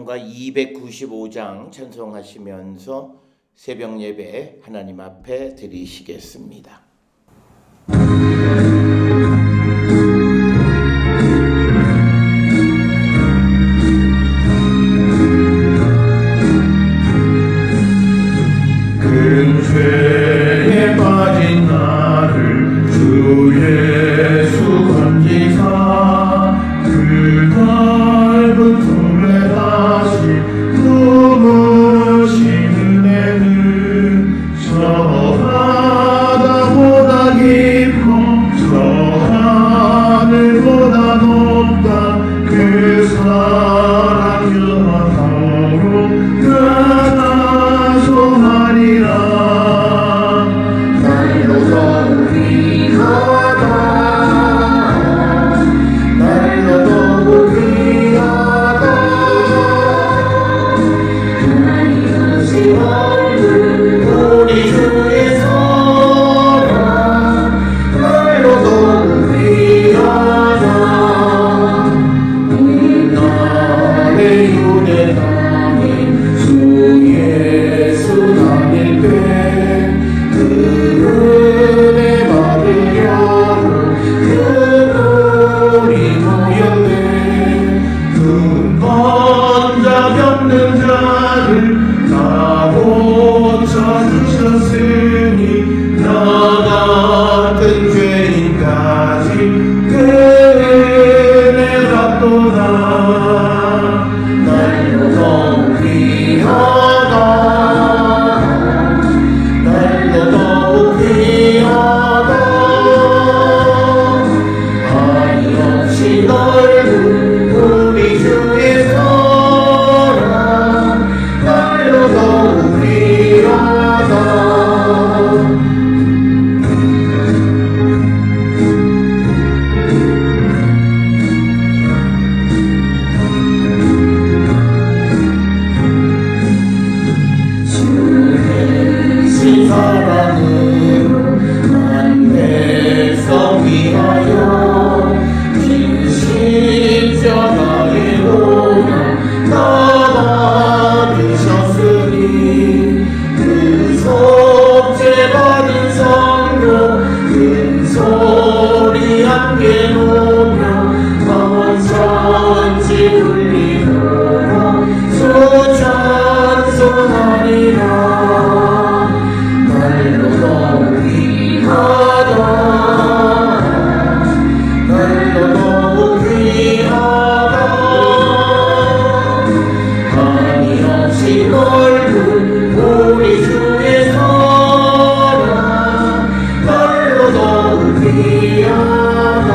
찬송가 295장 찬송하시면서 새벽 예배 하나님 앞에 드리시겠습니다. 큰 죄에 빠진 나를 주 예수 건지사 그 넓은 손에 다시 품으시는 애는 저 바다보다 깊고 저 하늘보다 높다 그 사랑 영원토록 나타소하리라. 날로 더욱 귀하다 날로 더욱 귀하다 하나님 오신 얼굴 우리 주의 사랑 날로 더욱 귀하다 나의 유대 땅에 주 예수 담일 때 그 은혜 받으려고 그들이 모였네. 그 번자 병든 자를 다 고쳐주셨으니 나 같은 죄인까지 그 은혜 받도다. 날로 더욱 귀하다 날로 더욱 귀하다 한이 없이 넓은 우리 주의 사랑 날로 더욱 귀하다. 주의 사랑으로 난 백성 위하여 긴 십자가의 고난 다 받으셨으니 그 속죄 받은 성도 큰 소리 함께 노며 만천지 울리도록 주 찬송하리라. 날로 더욱 귀하다 날로 더욱 귀하다 한이 없이 넓은 우리 주의 사랑 날로 더욱 귀하다.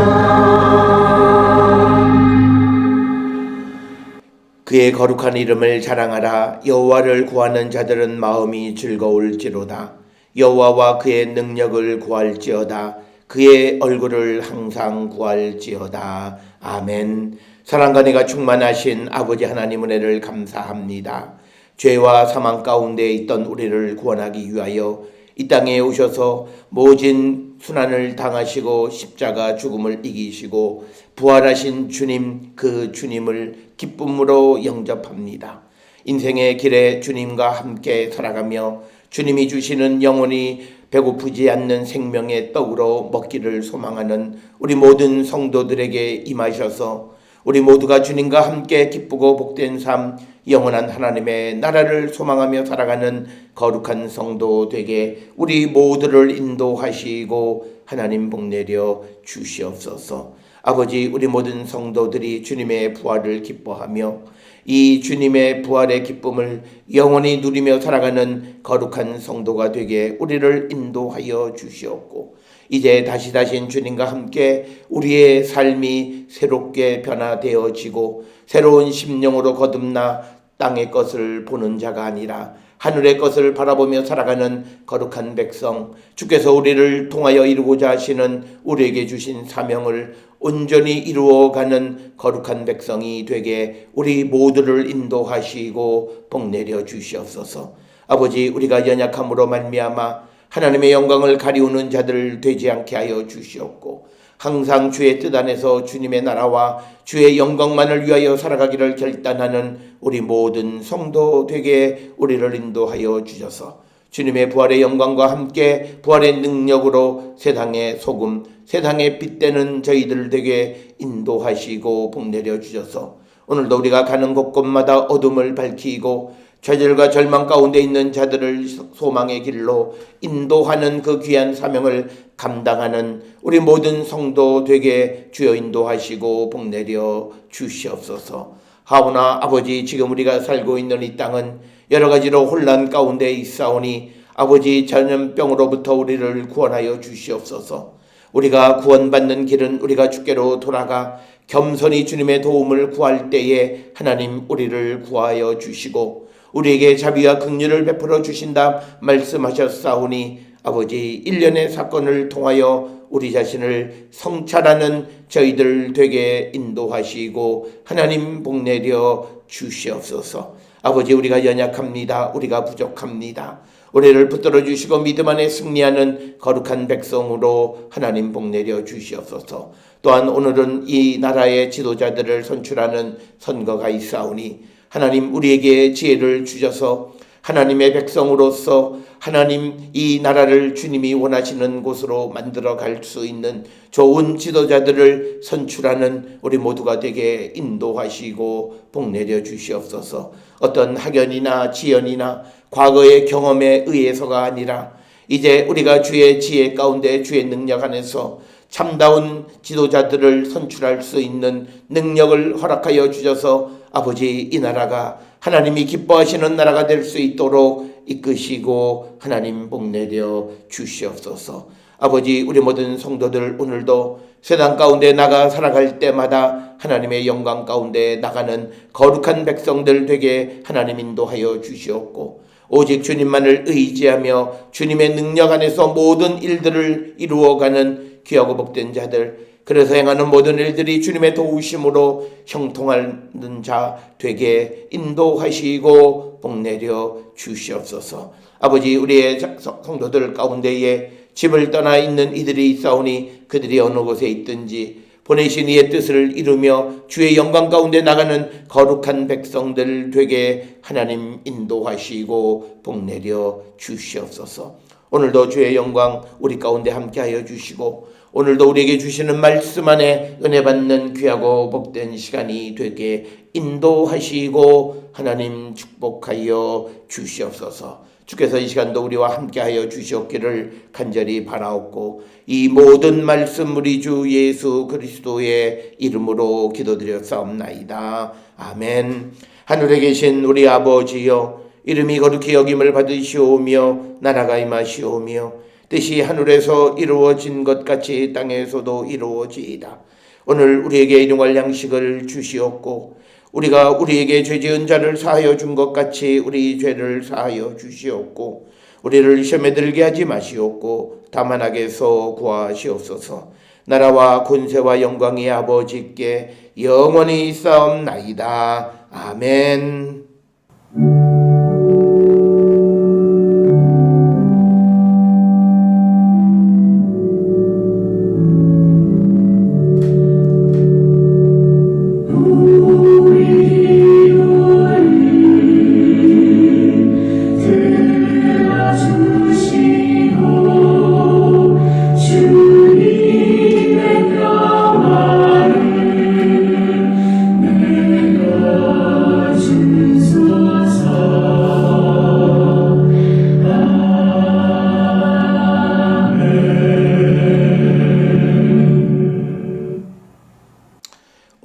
그의 거룩한 이름을 자랑하라. 여호와를 구하는 자들은 마음이 즐거울지로다. 여호와와 그의 능력을 구할지어다. 그의 얼굴을 항상 구할지어다. 아멘. 사랑과 은혜가 충만하신 아버지 하나님 은혜를 감사합니다. 죄와 사망 가운데 있던 우리를 구원하기 위하여 이 땅에 오셔서 모진 순환을 당하시고 십자가 죽음을 이기시고 부활하신 주님, 그 주님을 기쁨으로 영접합니다. 인생의 길에 주님과 함께 살아가며 주님이 주시는 영원히 배고프지 않는 생명의 떡으로 먹기를 소망하는 우리 모든 성도들에게 임하셔서 우리 모두가 주님과 함께 기쁘고 복된 삶, 영원한 하나님의 나라를 소망하며 살아가는 거룩한 성도 되게 우리 모두를 인도하시고 하나님 복내려 주시옵소서. 아버지, 우리 모든 성도들이 주님의 부활을 기뻐하며 이 주님의 부활의 기쁨을 영원히 누리며 살아가는 거룩한 성도가 되게 우리를 인도하여 주시옵고, 이제 다시 주님과 함께 우리의 삶이 새롭게 변화되어지고 새로운 심령으로 거듭나 땅의 것을 보는 자가 아니라 하늘의 것을 바라보며 살아가는 거룩한 백성, 주께서 우리를 통하여 이루고자 하시는 우리에게 주신 사명을 온전히 이루어가는 거룩한 백성이 되게 우리 모두를 인도하시고 복내려 주시옵소서. 아버지, 우리가 연약함으로 말미암아 하나님의 영광을 가리우는 자들 되지 않게 하여 주시옵고, 항상 주의 뜻 안에서 주님의 나라와 주의 영광만을 위하여 살아가기를 결단하는 우리 모든 성도 되게 우리를 인도하여 주셔서 주님의 부활의 영광과 함께 부활의 능력으로 세상의 소금, 세상의 빛 되는 저희들 되게 인도하시고 복내려 주셔서 오늘도 우리가 가는 곳곳마다 어둠을 밝히고 좌절과 절망 가운데 있는 자들을 소망의 길로 인도하는 그 귀한 사명을 감당하는 우리 모든 성도 되게 주여 인도하시고 복내려 주시옵소서. 하오나 아버지, 지금 우리가 살고 있는 이 땅은 여러 가지로 혼란 가운데 있사오니 아버지, 전염병으로부터 우리를 구원하여 주시옵소서. 우리가 구원받는 길은 우리가 주께로 돌아가 겸손히 주님의 도움을 구할 때에 하나님 우리를 구하여 주시고 우리에게 자비와 긍휼을 베풀어 주신다 말씀하셨사오니 아버지, 일련의 사건을 통하여 우리 자신을 성찰하는 저희들 되게 인도하시고 하나님 복내려 주시옵소서. 아버지, 우리가 연약합니다. 우리가 부족합니다. 우리를 붙들어 주시고 믿음 안에 승리하는 거룩한 백성으로 하나님 복내려 주시옵소서. 또한 오늘은 이 나라의 지도자들을 선출하는 선거가 있사오니 하나님 우리에게 지혜를 주셔서 하나님의 백성으로서 하나님 이 나라를 주님이 원하시는 곳으로 만들어 갈 수 있는 좋은 지도자들을 선출하는 우리 모두가 되게 인도하시고 복내려 주시옵소서. 어떤 학연이나 지연이나 과거의 경험에 의해서가 아니라 이제 우리가 주의 지혜 가운데 주의 능력 안에서 참다운 지도자들을 선출할 수 있는 능력을 허락하여 주셔서 아버지, 이 나라가 하나님이 기뻐하시는 나라가 될 수 있도록 이끄시고 하나님 복내려 주시옵소서. 아버지, 우리 모든 성도들 오늘도 세상 가운데 나가 살아갈 때마다 하나님의 영광 가운데 나가는 거룩한 백성들 되게 하나님 인도하여 주시옵고 오직 주님만을 의지하며 주님의 능력 안에서 모든 일들을 이루어가는 귀하고 복된 자들, 그래서 행하는 모든 일들이 주님의 도우심으로 형통하는 자 되게 인도하시고 복내려 주시옵소서. 아버지, 우리의 성도들 가운데에 집을 떠나 있는 이들이 있사오니 그들이 어느 곳에 있든지 보내신 이의 뜻을 이루며 주의 영광 가운데 나가는 거룩한 백성들 되게 하나님 인도하시고 복내려 주시옵소서. 오늘도 주의 영광 우리 가운데 함께하여 주시고 오늘도 우리에게 주시는 말씀 안에 은혜 받는 귀하고 복된 시간이 되게 인도하시고 하나님 축복하여 주시옵소서. 주께서 이 시간도 우리와 함께하여 주시옵기를 간절히 바라옵고 이 모든 말씀 우리 주 예수 그리스도의 이름으로 기도드렸사옵나이다. 아멘. 하늘에 계신 우리 아버지여, 이름이 거룩히 여김을 받으시오며 나라가 임하시오며 뜻이 하늘에서 이루어진 것 같이 땅에서도 이루어지이다. 오늘 우리에게 일용할 양식을 주시옵고 우리가 우리에게 죄 지은 자를 사하여 준 것 같이 우리 죄를 사하여 주시옵고 우리를 시험에 들게 하지 마시옵고 다만 악에서 구하시옵소서. 나라와 권세와 영광이 아버지께 영원히 있사옵나이다. 아멘.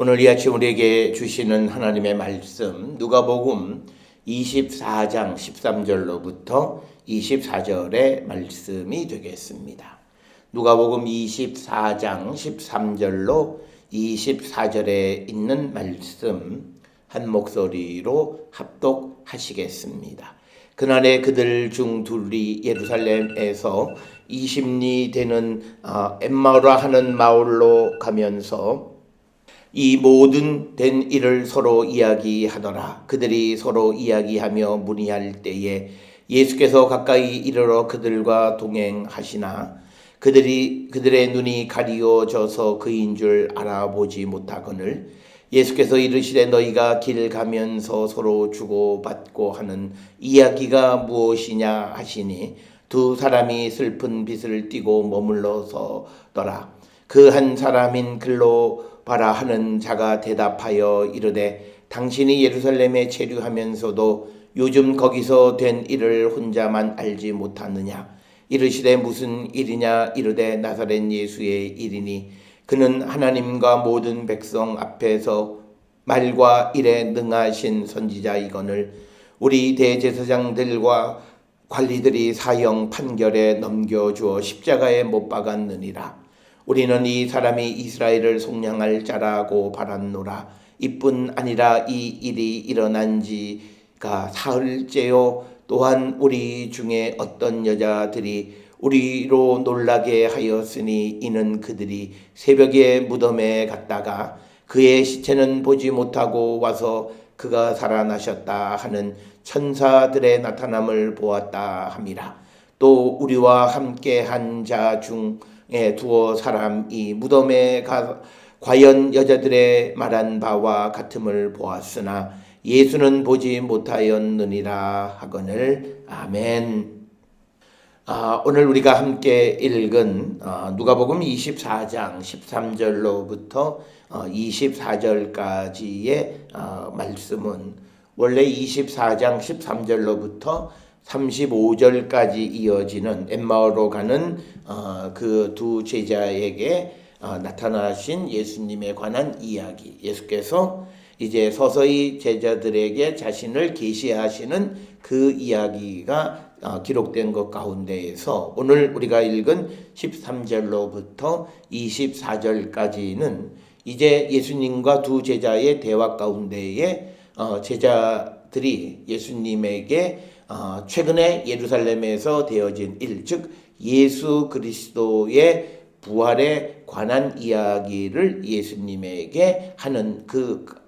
오늘 이 아침 우리에게 주시는 하나님의 말씀 누가복음 24장 13절로부터 24절의 말씀이 되겠습니다. 누가복음 24장 13절로 24절에 있는 말씀 한 목소리로 합독하시겠습니다. 그날에 그들 중 둘이 예루살렘에서 20리 되는 엠마오라 하는 마을로 가면서 이 모든 된 일을 서로 이야기하더라. 그들이 서로 이야기하며 문의할 때에 예수께서 가까이 이르러 그들과 동행하시나 그들의 눈이 가리워져서 그인 줄 알아보지 못하거늘 예수께서 이르시되 너희가 길 가면서 서로 주고받고 하는 이야기가 무엇이냐 하시니 두 사람이 슬픈 빛을 띠고 머물러 서더라. 그 한 사람인 글로바라 하는 자가 대답하여 이르되 당신이 예루살렘에 체류하면서도 요즘 거기서 된 일을 혼자만 알지 못하느냐. 이르시되 무슨 일이냐. 이르되 나사렛 예수의 일이니 그는 하나님과 모든 백성 앞에서 말과 일에 능하신 선지자이거늘 우리 대제사장들과 관리들이 사형 판결에 넘겨주어 십자가에 못 박았느니라. 우리는 이 사람이 이스라엘을 속량할 자라고 바랐노라. 이뿐 아니라 이 일이 일어난 지가 사흘째요. 또한 우리 중에 어떤 여자들이 우리로 놀라게 하였으니 이는 그들이 새벽에 무덤에 갔다가 그의 시체는 보지 못하고 와서 그가 살아나셨다 하는 천사들의 나타남을 보았다 함이라. 또 우리와 함께 한 자 중에 두어 사람이 무덤에 가 과연 여자들의 말한 바와 같음을 보았으나 예수는 보지 못하였느니라 하거늘. 아멘. 오늘 우리가 함께 읽은 누가복음 24장 13절로부터 24절까지의 말씀은 원래 24장 13절로부터 35절까지 이어지는 엠마오로 가는 그 두 제자에게 나타나신 예수님에 관한 이야기. 예수께서 이제 서서히 제자들에게 자신을 계시하시는 그 이야기가 기록된 것 가운데에서 오늘 우리가 읽은 13절로부터 24절까지는 이제 예수님과 두 제자의 대화 가운데에 제자들이 예수님에게 최근에 예루살렘에서 되어진 일, 즉 예수 그리스도의 부활에 관한 이야기를 예수님에게 하는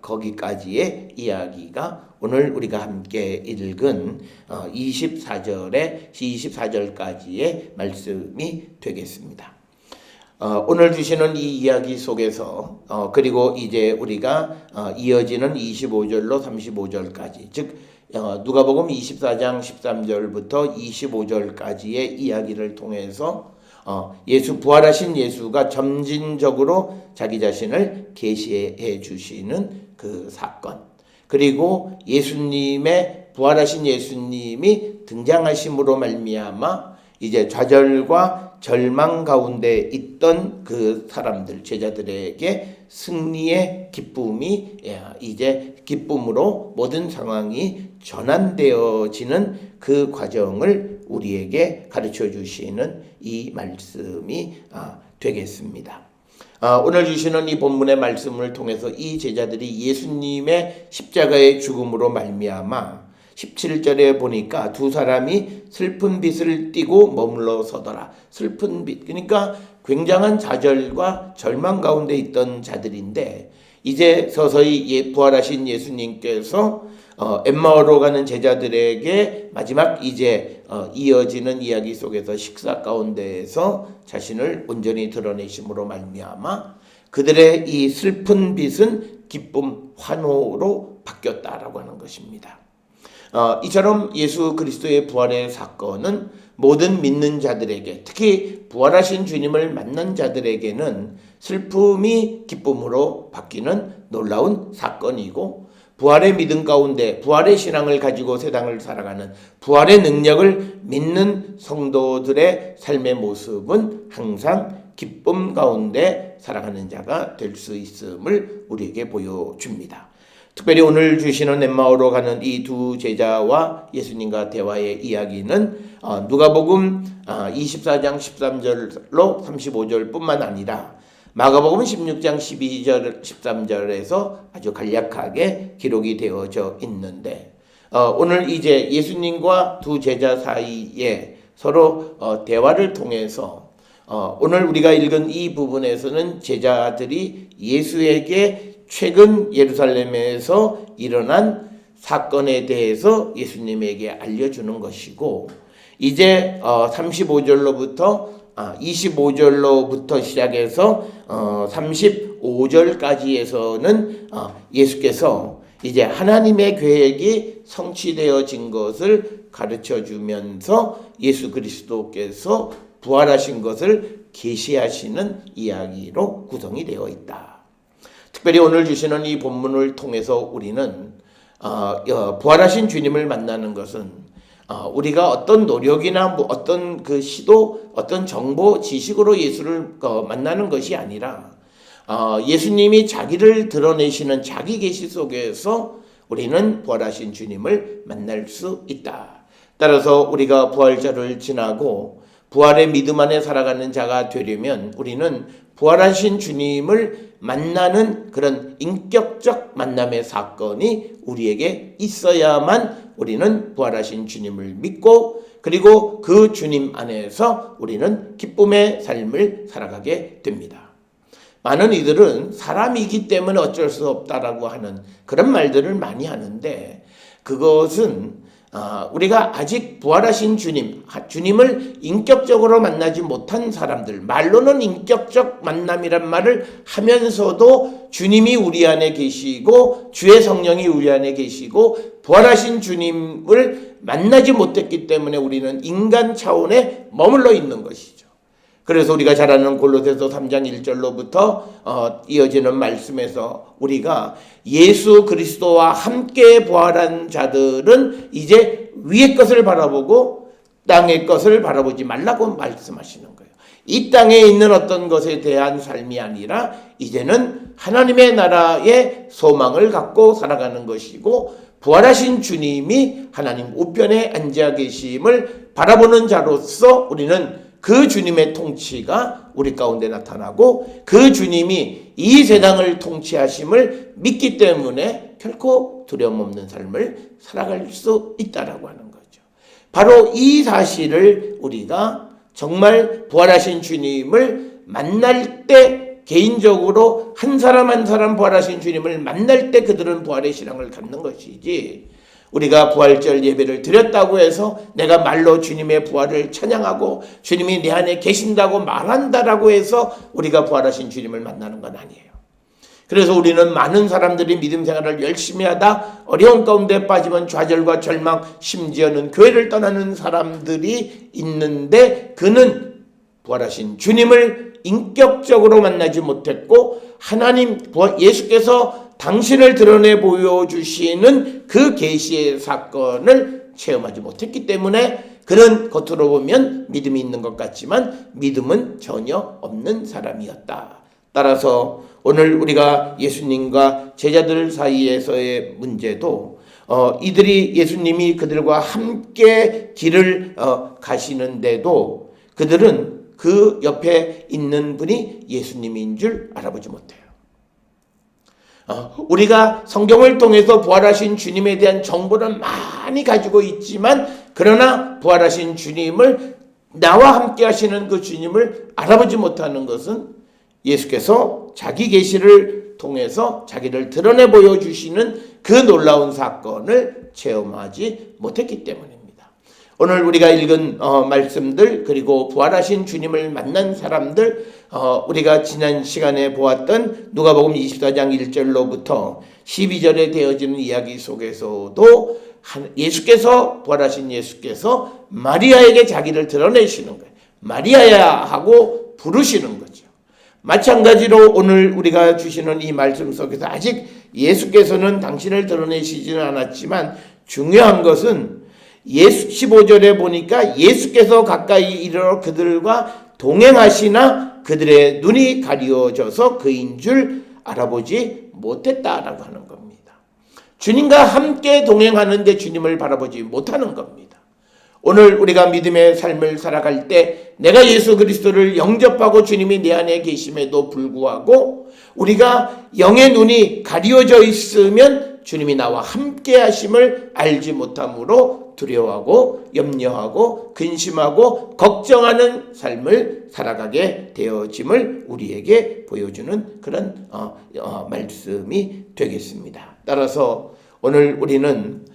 거기까지의 이야기가 오늘 우리가 함께 읽은 24절까지의 말씀이 되겠습니다. 오늘 주시는 이 이야기 속에서 그리고 이제 우리가 이어지는 25절로 35절까지 즉 누가복음 24장 13절부터 25절까지의 이야기를 통해서 부활하신 예수가 점진적으로 자기 자신을 계시해 주시는 그 사건, 그리고 부활하신 예수님이 등장하심으로 말미암아 이제 좌절과 절망 가운데 있던 그 사람들, 제자들에게 승리의 기쁨이 이제 기쁨으로 모든 상황이 전환되어지는 그 과정을 우리에게 가르쳐 주시는 이 말씀이 되겠습니다. 오늘 주시는 이 본문의 말씀을 통해서 이 제자들이 예수님의 십자가의 죽음으로 말미암아 17절에 보니까 두 사람이 슬픈 빛을 띠고 머물러 서더라. 슬픈 빛, 그러니까 굉장한 좌절과 절망 가운데 있던 자들인데 이제 서서히 부활하신 예수님께서 엠마오로 가는 제자들에게 마지막 이제 이어지는 이야기 속에서 식사 가운데에서 자신을 온전히 드러내심으로 말미암아 그들의 이 슬픈 빛은 기쁨, 환호로 바뀌었다라고 하는 것입니다. 이처럼 예수 그리스도의 부활의 사건은 모든 믿는 자들에게, 특히 부활하신 주님을 만난 자들에게는 슬픔이 기쁨으로 바뀌는 놀라운 사건이고, 부활의 믿음 가운데 부활의 신앙을 가지고 세상을 살아가는 부활의 능력을 믿는 성도들의 삶의 모습은 항상 기쁨 가운데 살아가는 자가 될 수 있음을 우리에게 보여줍니다. 특별히 오늘 주시는 엠마오로 가는 이 두 제자와 예수님과 대화의 이야기는 누가복음 24장 13절로 35절 뿐만 아니라 마가복음 16장 12절 13절에서 아주 간략하게 기록이 되어져 있는데 오늘 이제 예수님과 두 제자 사이에 서로 대화를 통해서 오늘 우리가 읽은 이 부분에서는 제자들이 예수에게 최근 예루살렘에서 일어난 사건에 대해서 예수님에게 알려주는 것이고, 이제 35절로부터 25절로부터 시작해서 35절까지에서는 예수께서 이제 하나님의 계획이 성취되어진 것을 가르쳐 주면서 예수 그리스도께서 부활하신 것을 계시하시는 이야기로 구성이 되어 있다. 특별히 오늘 주시는 이 본문을 통해서 우리는 부활하신 주님을 만나는 것은 우리가 어떤 노력이나 뭐 어떤 그 시도, 어떤 정보, 지식으로 예수를 만나는 것이 아니라 예수님이 자기를 드러내시는 자기 계시 속에서 우리는 부활하신 주님을 만날 수 있다. 따라서 우리가 부활절을 지나고 부활의 믿음 안에 살아가는 자가 되려면 우리는 부활하신 주님을 만나는 그런 인격적 만남의 사건이 우리에게 있어야만 우리는 부활하신 주님을 믿고, 그리고 그 주님 안에서 우리는 기쁨의 삶을 살아가게 됩니다. 많은 이들은 사람이기 때문에 어쩔 수 없다라고 하는 그런 말들을 많이 하는데, 그것은 우리가 아직 부활하신 주님을 인격적으로 만나지 못한 사람들, 말로는 인격적 만남이란 말을 하면서도 주님이 우리 안에 계시고 주의 성령이 우리 안에 계시고 부활하신 주님을 만나지 못했기 때문에 우리는 인간 차원에 머물러 있는 것이죠. 그래서 우리가 잘 아는 골로새서 3장 1절로부터 이어지는 말씀에서 우리가 예수 그리스도와 함께 부활한 자들은 이제 위의 것을 바라보고 땅의 것을 바라보지 말라고 말씀하시는 거예요. 이 땅에 있는 어떤 것에 대한 삶이 아니라 이제는 하나님의 나라의 소망을 갖고 살아가는 것이고, 부활하신 주님이 하나님 우편에 앉아 계심을 바라보는 자로서 우리는 그 주님의 통치가 우리 가운데 나타나고 그 주님이 이 세상을 통치하심을 믿기 때문에 결코 두려움 없는 삶을 살아갈 수 있다라고 하는 거죠. 바로 이 사실을 우리가 정말 부활하신 주님을 만날 때, 개인적으로 한 사람 한 사람 부활하신 주님을 만날 때 그들은 부활의 신앙을 갖는 것이지, 우리가 부활절 예배를 드렸다고 해서 내가 말로 주님의 부활을 찬양하고 주님이 내 안에 계신다고 말한다라고 해서 우리가 부활하신 주님을 만나는 건 아니에요. 그래서 우리는 많은 사람들이 믿음 생활을 열심히 하다 어려운 가운데 빠지면 좌절과 절망, 심지어는 교회를 떠나는 사람들이 있는데, 그는 부활하신 주님을 인격적으로 만나지 못했고 하나님 예수께서 당신을 드러내 보여주시는 그 계시의 사건을 체험하지 못했기 때문에 그는 겉으로 보면 믿음이 있는 것 같지만 믿음은 전혀 없는 사람이었다. 따라서 오늘 우리가 예수님과 제자들 사이에서의 문제도 이들이 예수님이 그들과 함께 길을 가시는데도 그들은 그 옆에 있는 분이 예수님인 줄 알아보지 못해요. 우리가 성경을 통해서 부활하신 주님에 대한 정보를 많이 가지고 있지만, 그러나 부활하신 주님을, 나와 함께 하시는 그 주님을 알아보지 못하는 것은 예수께서 자기 계시를 통해서 자기를 드러내 보여주시는 그 놀라운 사건을 체험하지 못했기 때문입니다. 오늘 우리가 읽은 말씀들, 그리고 부활하신 주님을 만난 사람들, 우리가 지난 시간에 보았던 누가복음 24장 1절로부터 12절에 되어지는 이야기 속에서도 부활하신 예수께서 마리아에게 자기를 드러내시는 거예요. 마리아야 하고 부르시는 거죠. 마찬가지로 오늘 우리가 주시는 이 말씀 속에서 아직 예수께서는 당신을 드러내시지는 않았지만, 중요한 것은 15절에 보니까 예수께서 가까이 이르러 그들과 동행하시나 그들의 눈이 가리워져서 그인 줄 알아보지 못했다라고 하는 겁니다. 주님과 함께 동행하는데 주님을 바라보지 못하는 겁니다. 오늘 우리가 믿음의 삶을 살아갈 때 내가 예수 그리스도를 영접하고 주님이 내 안에 계심에도 불구하고 우리가 영의 눈이 가리워져 있으면 주님이 나와 함께 하심을 알지 못함으로 두려워하고 염려하고 근심하고 걱정하는 삶을 살아가게 되어짐을 우리에게 보여주는 그런 말씀이 되겠습니다. 따라서 오늘 우리는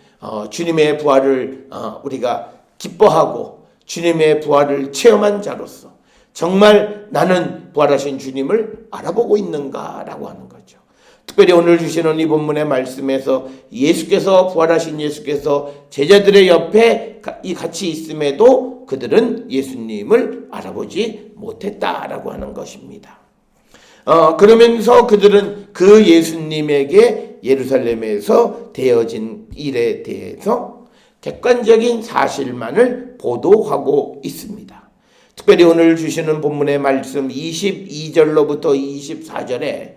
주님의 부활을 우리가 기뻐하고 주님의 부활을 체험한 자로서 정말 나는 부활하신 주님을 알아보고 있는가라고 하는 거죠. 특별히 오늘 주시는 이 본문의 말씀에서 예수께서 부활하신 예수께서 제자들의 옆에 같이 있음에도 그들은 예수님을 알아보지 못했다라고 하는 것입니다. 그러면서 그들은 그 예수님에게 예루살렘에서 되어진 일에 대해서 객관적인 사실만을 보도하고 있습니다. 특별히 오늘 주시는 본문의 말씀 22절로부터 24절에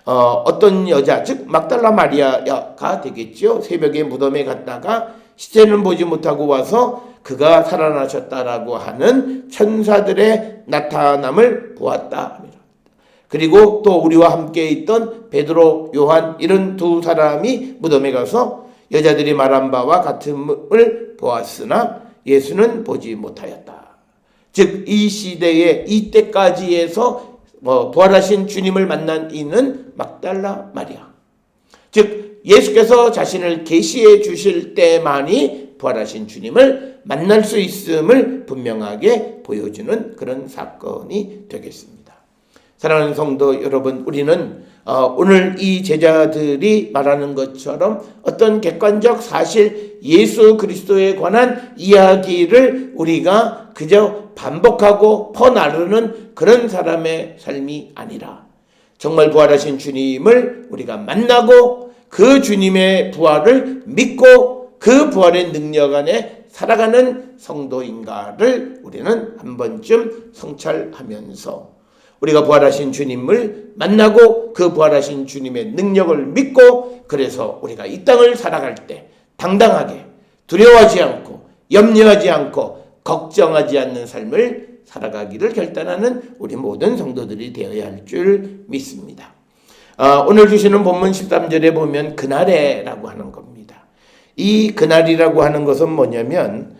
어떤 여자, 즉 막달라 마리아가 되겠죠. 새벽에 무덤에 갔다가 시체는 보지 못하고 와서 그가 살아나셨다라고 하는 천사들의 나타남을 보았다. 그리고 또 우리와 함께 있던 베드로, 요한 이런 두 사람이 무덤에 가서 여자들이 말한 바와 같음을 보았으나 예수는 보지 못하였다. 즉 이 시대에 이때까지에서 부활하신 주님을 만난 이는 막달라 마리아. 즉 예수께서 자신을 계시해 주실 때만이 부활하신 주님을 만날 수 있음을 분명하게 보여주는 그런 사건이 되겠습니다. 사랑하는 성도 여러분, 우리는 오늘 이 제자들이 말하는 것처럼 어떤 객관적 사실 예수 그리스도에 관한 이야기를 우리가 그저 반복하고 퍼나르는 그런 사람의 삶이 아니라 정말 부활하신 주님을 우리가 만나고 그 주님의 부활을 믿고 그 부활의 능력 안에 살아가는 성도인가를 우리는 한 번쯤 성찰하면서 우리가 부활하신 주님을 만나고 그 부활하신 주님의 능력을 믿고 그래서 우리가 이 땅을 살아갈 때 당당하게 두려워하지 않고 염려하지 않고 걱정하지 않는 삶을 살아가기를 결단하는 우리 모든 성도들이 되어야 할 줄 믿습니다. 오늘 주시는 본문 13절에 보면 그날에라고 하는 겁니다. 이 그날이라고 하는 것은 뭐냐면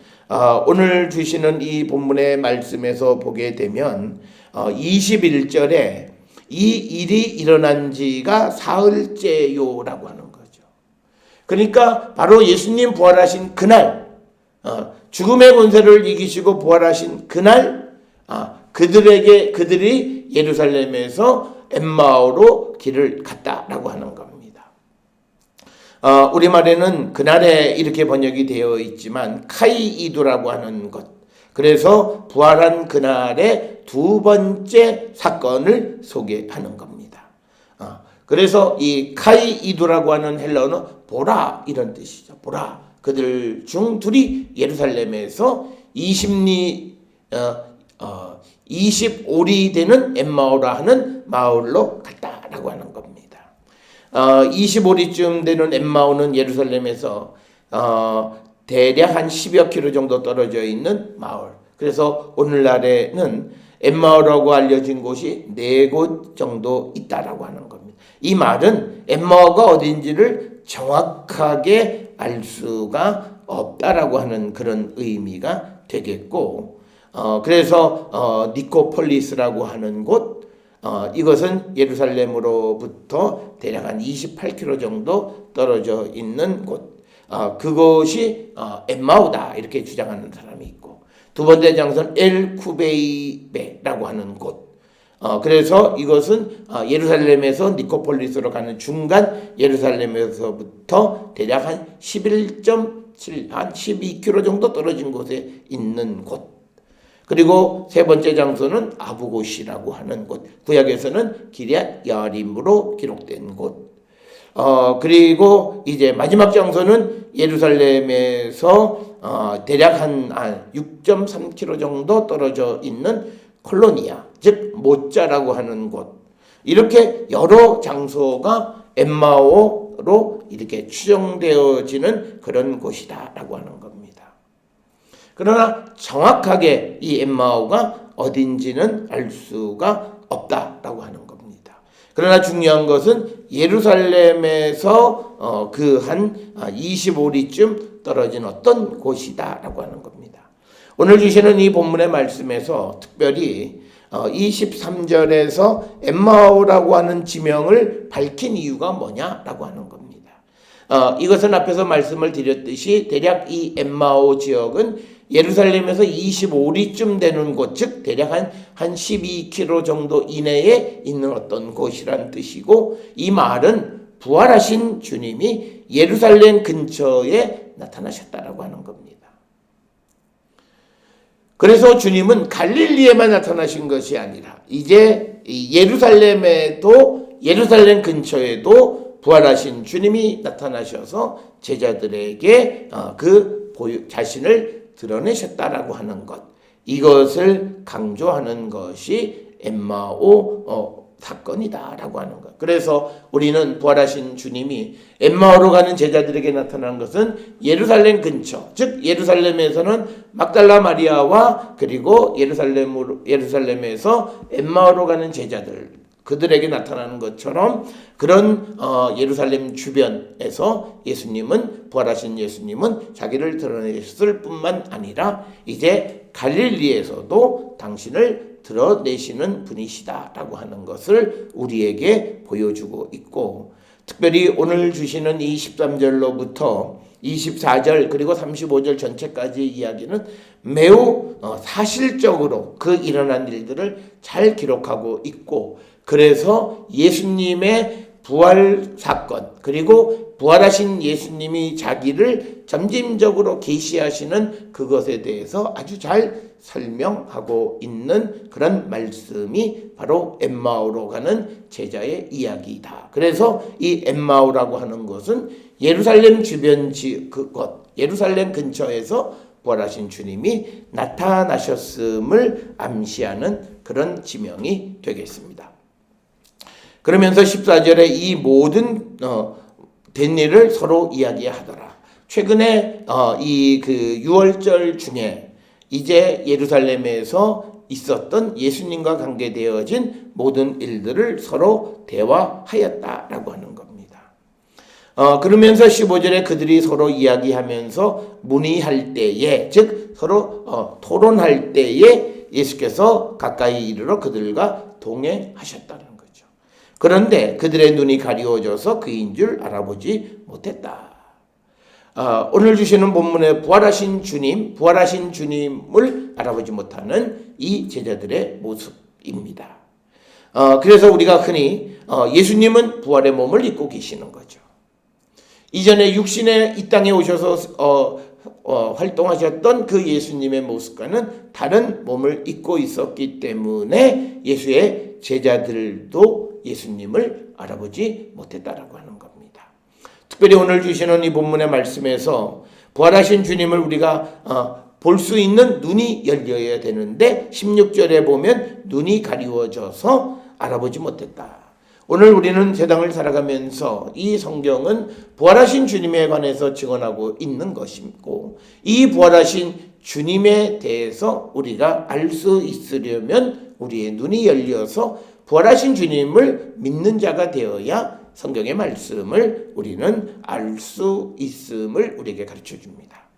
오늘 주시는 이 본문의 말씀에서 보게 되면 21절에 이 일이 일어난 지가 사흘째요라고 하는 거죠. 그러니까 바로 예수님 부활하신 그날, 죽음의 권세를 이기시고 부활하신 그날, 그들이 예루살렘에서 엠마오로 길을 갔다라고 하는 겁니다. 우리말에는 그날에 이렇게 번역이 되어 있지만 카이이두라고 하는 것. 그래서 부활한 그날의 두 번째 사건을 소개하는 겁니다. 그래서 이 카이이두라고 하는 헬라어는 보라 이런 뜻이죠. 보라. 그들 중 둘이 예루살렘에서 25리 되는 엠마오라 하는 마을로 갔다라고 하는 겁니다. 25리쯤 되는 엠마오는 예루살렘에서 대략 한 10여 킬로 정도 떨어져 있는 마을. 그래서 오늘날에는 엠마오라고 알려진 곳이 4곳 정도 있다라고 하는 겁니다. 이 말은 엠마오가 어딘지를 정확하게 알 수가 없다라고 하는 그런 의미가 되겠고, 그래서 니코폴리스라고 하는 곳, 이것은 예루살렘으로부터 대략 한 28km 정도 떨어져 있는 곳, 그것이 엠마오다 이렇게 주장하는 사람이 있고, 두 번째 장소는 엘쿠베이베라고 하는 곳. 그래서 이것은 예루살렘에서 니코폴리스로 가는 중간 예루살렘에서부터 대략 한 11.7, 한 12km 정도 떨어진 곳에 있는 곳. 그리고 세 번째 장소는 아부곳이라고 하는 곳. 구약에서는 기럇 야림으로 기록된 곳. 그리고 이제 마지막 장소는 예루살렘에서 대략 한 6.3km 정도 떨어져 있는 콜로니아, 즉 모짜라고 하는 곳. 이렇게 여러 장소가 엠마오로 이렇게 추정되어지는 그런 곳이다라고 하는 겁니다. 그러나 정확하게 이 엠마오가 어딘지는 알 수가 없다라고 하는 겁니다. 그러나 중요한 것은 예루살렘에서 그 한 25리쯤 떨어진 어떤 곳이다라고 하는 겁니다. 오늘 주시는 이 본문의 말씀에서 특별히 23절에서 엠마오라고 하는 지명을 밝힌 이유가 뭐냐라고 하는 겁니다. 이것은 앞에서 말씀을 드렸듯이 대략 이 엠마오 지역은 예루살렘에서 25리쯤 되는 곳, 즉 대략 한 12km 정도 이내에 있는 어떤 곳이란 뜻이고, 이 말은 부활하신 주님이 예루살렘 근처에 나타나셨다라고 하는 겁니다. 그래서 주님은 갈릴리에만 나타나신 것이 아니라 이제 예루살렘 근처에도 부활하신 주님이 나타나셔서 제자들에게 자신을 드러내셨다라고 하는 것, 이것을 강조하는 것이 엠마오 사건이다라고 하는 것. 그래서 우리는 부활하신 주님이 엠마오로 가는 제자들에게 나타난 것은 예루살렘 근처, 즉 예루살렘에서는 막달라 마리아와 그리고 예루살렘에서 엠마오로 가는 제자들, 그들에게 나타나는 것처럼 그런 예루살렘 주변에서 부활하신 예수님은 자기를 드러내셨을 뿐만 아니라 이제 갈릴리에서도 당신을 드러내시는 분이시다라고 하는 것을 우리에게 보여주고 있고, 특별히 오늘 주시는 이 13절로부터 24절 그리고 35절 전체까지 이야기는 매우 사실적으로 그 일어난 일들을 잘 기록하고 있고, 그래서 예수님의 부활 사건 그리고 부활하신 예수님이 자기를 점진적으로 계시하시는 그것에 대해서 아주 잘 설명하고 있는 그런 말씀이 바로 엠마오로 가는 제자의 이야기이다. 그래서 이 엠마오라고 하는 것은 예루살렘 주변 예루살렘 근처에서 부활하신 주님이 나타나셨음을 암시하는 그런 지명이 되겠습니다. 그러면서 14절에 이 모든 된 일을 서로 이야기하더라. 최근에 이 6월절 중에 이제 예루살렘에서 있었던 예수님과 관계되어진 모든 일들을 서로 대화하였다라고 하는 겁니다. 그러면서 15절에 그들이 서로 이야기하면서 문의할 때에, 즉 서로 토론할 때에 예수께서 가까이 이르러 그들과 동행하셨다는 거죠. 그런데 그들의 눈이 가리워져서 그인 줄 알아보지 못했다. 오늘 주시는 본문의 부활하신 주님을 알아보지 못하는 이 제자들의 모습입니다. 그래서 우리가 흔히 예수님은 부활의 몸을 입고 계시는 거죠. 이전에 육신의 이 땅에 오셔서 활동하셨던 그 예수님의 모습과는 다른 몸을 입고 있었기 때문에 예수의 제자들도 예수님을 알아보지 못했다라고 하는 겁니다. 특별히 오늘 주시는 이 본문의 말씀에서 부활하신 주님을 우리가 볼 수 있는 눈이 열려야 되는데 16절에 보면 눈이 가리워져서 알아보지 못했다. 오늘 우리는 세상을 살아가면서 이 성경은 부활하신 주님에 관해서 증언하고 있는 것이고, 이 부활하신 주님에 대해서 우리가 알 수 있으려면 우리의 눈이 열려서 부활하신 주님을 믿는 자가 되어야 성경의 말씀을 우리는 알 수 있음을 우리에게 가르쳐 줍니다.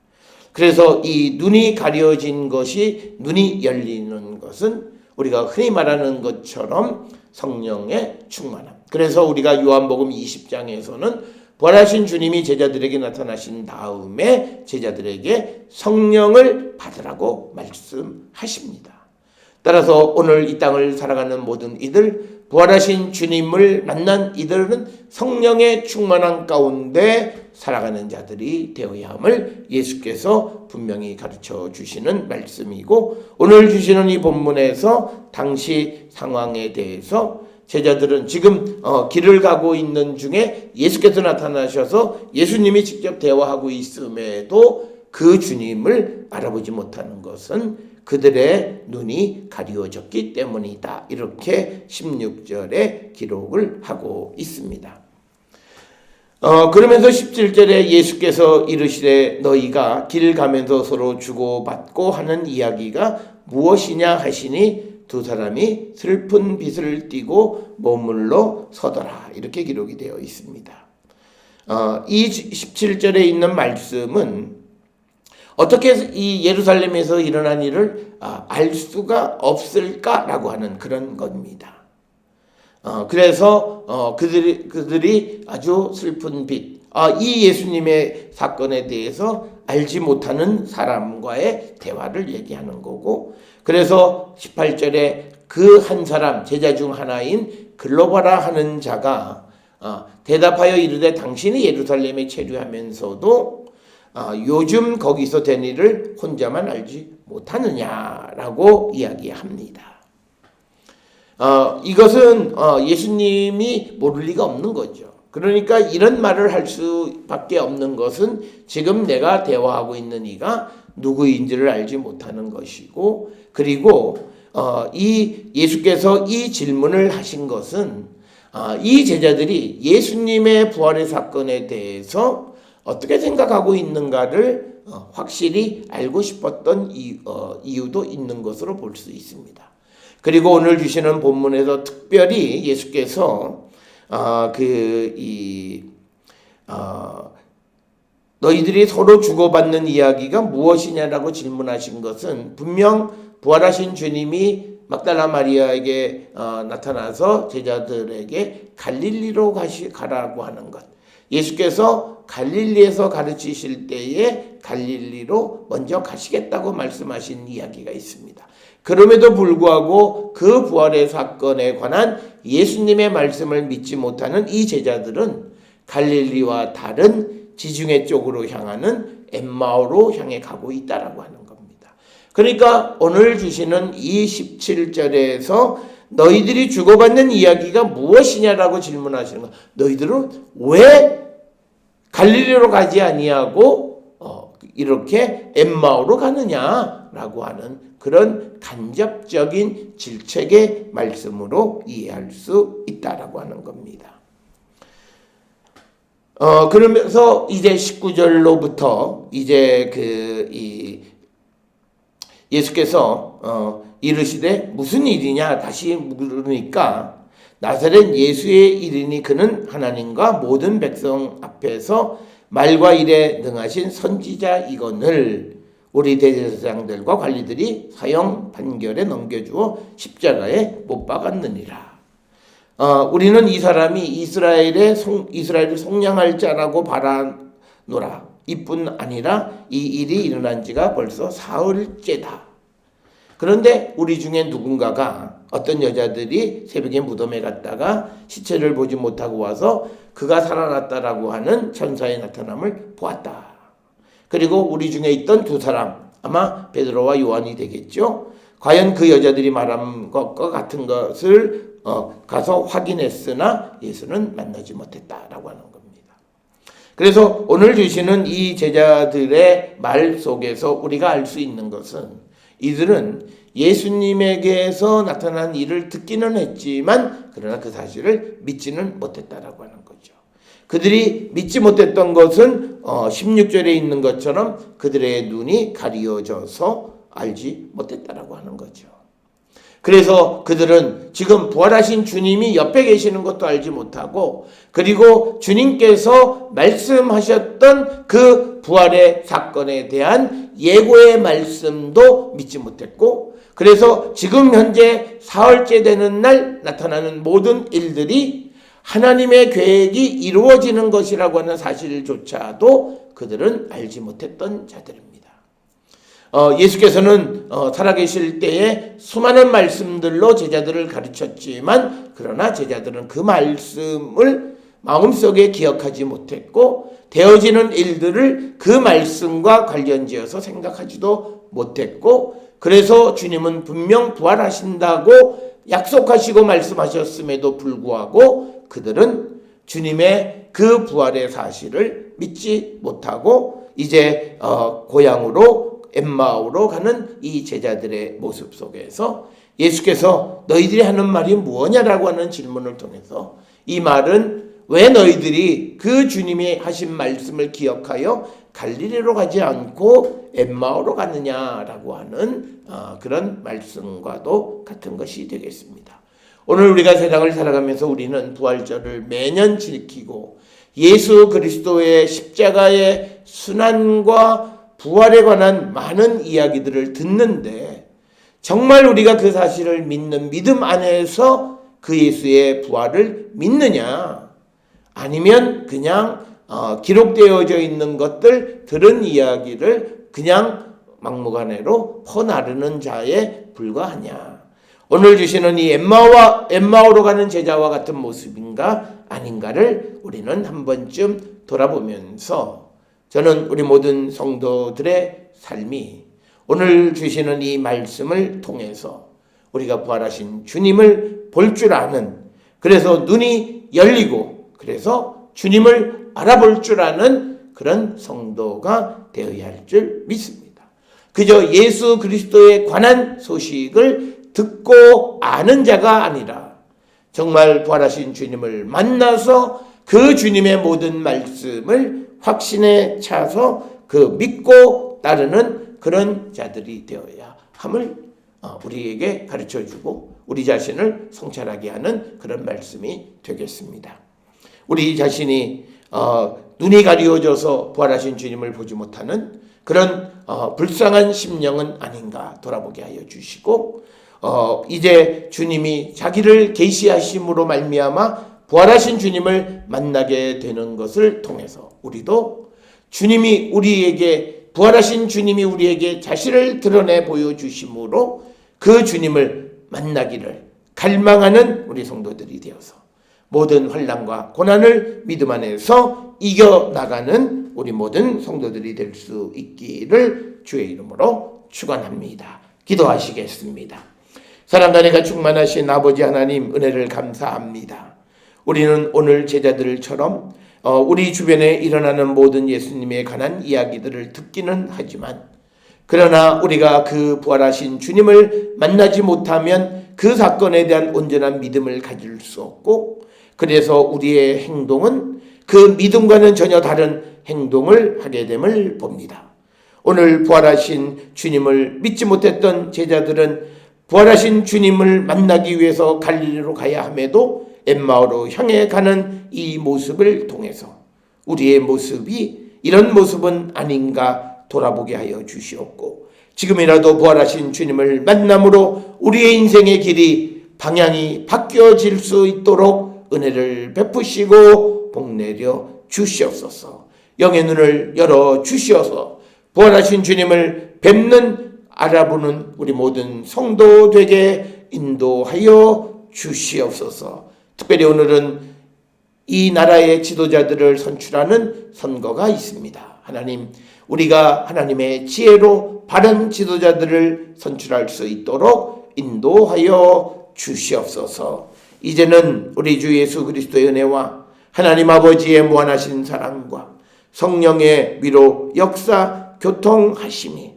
그래서 이 눈이 가려진 것이, 눈이 열리는 것은 우리가 흔히 말하는 것처럼 성령의 충만함. 그래서 우리가 요한복음 20장에서는 부활하신 주님이 제자들에게 나타나신 다음에 제자들에게 성령을 받으라고 말씀하십니다. 따라서 오늘 이 땅을 살아가는 모든 이들, 부활하신 주님을 만난 이들은 성령의 충만한 가운데 살아가는 자들이 되어야 함을 예수께서 분명히 가르쳐 주시는 말씀이고, 오늘 주시는 이 본문에서 당시 상황에 대해서 제자들은 지금 길을 가고 있는 중에 예수께서 나타나셔서 예수님이 직접 대화하고 있음에도 그 주님을 알아보지 못하는 것은 그들의 눈이 가리워졌기 때문이다. 이렇게 16절에 기록을 하고 있습니다. 그러면서 17절에 예수께서 이르시되 너희가 길 가면서 서로 주고받고 하는 이야기가 무엇이냐 하시니 두 사람이 슬픈 빛을 띠고 머물러 서더라. 이렇게 기록이 되어 있습니다. 이 17절에 있는 말씀은 어떻게 이 예루살렘에서 일어난 일을 알 수가 없을까라고 하는 그런 겁니다. 그래서 그들이 아주 슬픈 빛, 이 예수님의 사건에 대해서 알지 못하는 사람과의 대화를 얘기하는 거고, 그래서 18절에 그 한 사람 제자 중 하나인 글로바라 하는 자가 대답하여 이르되 당신이 예루살렘에 체류하면서도 요즘 거기서 된 일을 혼자만 알지 못하느냐라고 이야기합니다. 이것은 예수님이 모를 리가 없는 거죠. 그러니까 이런 말을 할 수밖에 없는 것은 지금 내가 대화하고 있는 이가 누구인지를 알지 못하는 것이고, 그리고 이 예수께서 이 질문을 하신 것은 이 제자들이 예수님의 부활의 사건에 대해서 어떻게 생각하고 있는가를 확실히 알고 싶었던 이유도 있는 것으로 볼 수 있습니다. 그리고 오늘 주시는 본문에서 특별히 예수께서 너희들이 서로 주고받는 이야기가 무엇이냐라고 질문하신 것은 분명 부활하신 주님이 막달라 마리아에게 나타나서 제자들에게 갈릴리로 가라고 하는 것, 예수께서 갈릴리에서 가르치실 때에 갈릴리로 먼저 가시겠다고 말씀하신 이야기가 있습니다. 그럼에도 불구하고 그 부활의 사건에 관한 예수님의 말씀을 믿지 못하는 이 제자들은 갈릴리와 다른 지중해 쪽으로 향하는 엠마오로 향해 가고 있다라고 하는 겁니다. 그러니까 오늘 주시는 이 17절에서 너희들이 주고받는 이야기가 무엇이냐라고 질문하시는 것, 너희들은 왜 갈릴리로 가지 아니하고 이렇게 엠마오로 가느냐라고 하는 그런 간접적인 질책의 말씀으로 이해할 수 있다라고 하는 겁니다. 그러면서 이제 19절로부터 이제 예수께서 이르시되 무슨 일이냐 다시 물으니까 나사렛 예수의 일이니 그는 하나님과 모든 백성 앞에서 말과 일에 능하신 선지자이거늘 우리 대제사장들과 관리들이 사형 판결에 넘겨주어 십자가에 못 박았느니라. 우리는 이 사람이 이스라엘을 속량할 자라고 바라노라. 이뿐 아니라 이 일이 일어난 지가 벌써 사흘째다. 그런데 우리 중에 누군가가 어떤 여자들이 새벽에 무덤에 갔다가 시체를 보지 못하고 와서 그가 살아났다라고 하는 천사의 나타남을 보았다. 그리고 우리 중에 있던 두 사람, 아마 베드로와 요한이 되겠죠. 과연 그 여자들이 말한 것과 같은 것을 가서 확인했으나 예수는 만나지 못했다라고 하는 겁니다. 그래서 오늘 주시는 이 제자들의 말 속에서 우리가 알 수 있는 것은 이들은 예수님에게서 나타난 일을 듣기는 했지만 그러나 그 사실을 믿지는 못했다라고 하는 거죠. 그들이 믿지 못했던 것은 16절에 있는 것처럼 그들의 눈이 가리워져서 알지 못했다라고 하는 거죠. 그래서 그들은 지금 부활하신 주님이 옆에 계시는 것도 알지 못하고, 그리고 주님께서 말씀하셨던 그 부활의 사건에 대한 예고의 말씀도 믿지 못했고, 그래서 지금 현재 사흘째 되는 날 나타나는 모든 일들이 하나님의 계획이 이루어지는 것이라고 하는 사실조차도 그들은 알지 못했던 자들입니다. 예수께서는 살아계실 때에 수많은 말씀들로 제자들을 가르쳤지만 그러나 제자들은 그 말씀을 마음속에 기억하지 못했고 되어지는 일들을 그 말씀과 관련지어서 생각하지도 못했고, 그래서 주님은 분명 부활하신다고 약속하시고 말씀하셨음에도 불구하고 그들은 주님의 그 부활의 사실을 믿지 못하고 이제 고향으로 엠마오로 가는 이 제자들의 모습 속에서 예수께서 너희들이 하는 말이 무엇냐라고 하는 질문을 통해서 이 말은 왜 너희들이 그 주님이 하신 말씀을 기억하여 갈릴리로 가지 않고 엠마오로 가느냐라고 하는 그런 말씀과도 같은 것이 되겠습니다. 오늘 우리가 세상을 살아가면서 우리는 부활절을 매년 지키고 예수 그리스도의 십자가의 순환과 부활에 관한 많은 이야기들을 듣는데 정말 우리가 그 사실을 믿는 믿음 안에서 그 예수의 부활을 믿느냐, 아니면 그냥 기록되어져 있는 것들, 들은 이야기를 그냥 막무가내로 퍼나르는 자에 불과하냐. 오늘 주시는 이 엠마오로 가는 제자와 같은 모습인가 아닌가를 우리는 한 번쯤 돌아보면서, 저는 우리 모든 성도들의 삶이 오늘 주시는 이 말씀을 통해서 우리가 부활하신 주님을 볼 줄 아는, 그래서 눈이 열리고 그래서 주님을 알아볼 줄 아는 그런 성도가 되어야 할 줄 믿습니다. 그저 예수 그리스도에 관한 소식을 듣고 아는 자가 아니라 정말 부활하신 주님을 만나서 그 주님의 모든 말씀을 확신에 차서 그 믿고 따르는 그런 자들이 되어야 함을 우리에게 가르쳐주고 우리 자신을 성찰하게 하는 그런 말씀이 되겠습니다. 우리 자신이 눈이 가리워져서 부활하신 주님을 보지 못하는 그런 불쌍한 심령은 아닌가 돌아보게 하여 주시고, 이제 주님이 자기를 계시하심으로 말미암아 부활하신 주님을 만나게 되는 것을 통해서 우리도 주님이 우리에게, 부활하신 주님이 우리에게 자신을 드러내 보여주심으로 그 주님을 만나기를 갈망하는 우리 성도들이 되어서 모든 환난과 고난을 믿음 안에서 이겨나가는 우리 모든 성도들이 될 수 있기를 주의 이름으로 축원합니다. 기도하시겠습니다. 사랑과 은혜가 충만하신 아버지 하나님, 은혜를 감사합니다. 우리는 오늘 제자들처럼 우리 주변에 일어나는 모든 예수님에 관한 이야기들을 듣기는 하지만, 그러나 우리가 그 부활하신 주님을 만나지 못하면 그 사건에 대한 온전한 믿음을 가질 수 없고, 그래서 우리의 행동은 그 믿음과는 전혀 다른 행동을 하게 됨을 봅니다. 오늘 부활하신 주님을 믿지 못했던 제자들은 부활하신 주님을 만나기 위해서 갈릴리로 가야 함에도 엠마오로 향해 가는 이 모습을 통해서 우리의 모습이 이런 모습은 아닌가 돌아보게 하여 주시옵고, 지금이라도 부활하신 주님을 만남으로 우리의 인생의 길이, 방향이 바뀌어질 수 있도록 은혜를 베푸시고 복내려 주시옵소서. 영의 눈을 열어 주시어서 부활하신 주님을 뵙는, 알아보는 우리 모든 성도 되게 인도하여 주시옵소서. 특별히 오늘은 이 나라의 지도자들을 선출하는 선거가 있습니다. 하나님, 우리가 하나님의 지혜로 바른 지도자들을 선출할 수 있도록 인도하여 주시옵소서. 이제는 우리 주 예수 그리스도의 은혜와 하나님 아버지의 무한하신 사랑과 성령의 위로 역사 교통하심이,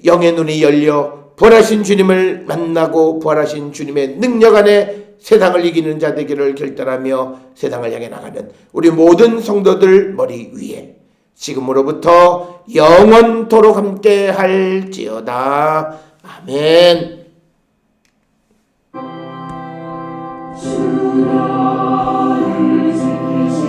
영의 눈이 열려 부활하신 주님을 만나고 부활하신 주님의 능력 안에 세상을 이기는 자 되기를 결단하며 세상을 향해 나가는 우리 모든 성도들 머리 위에 지금으로부터 영원토록 함께 할지어다. 아멘. 주를 지키시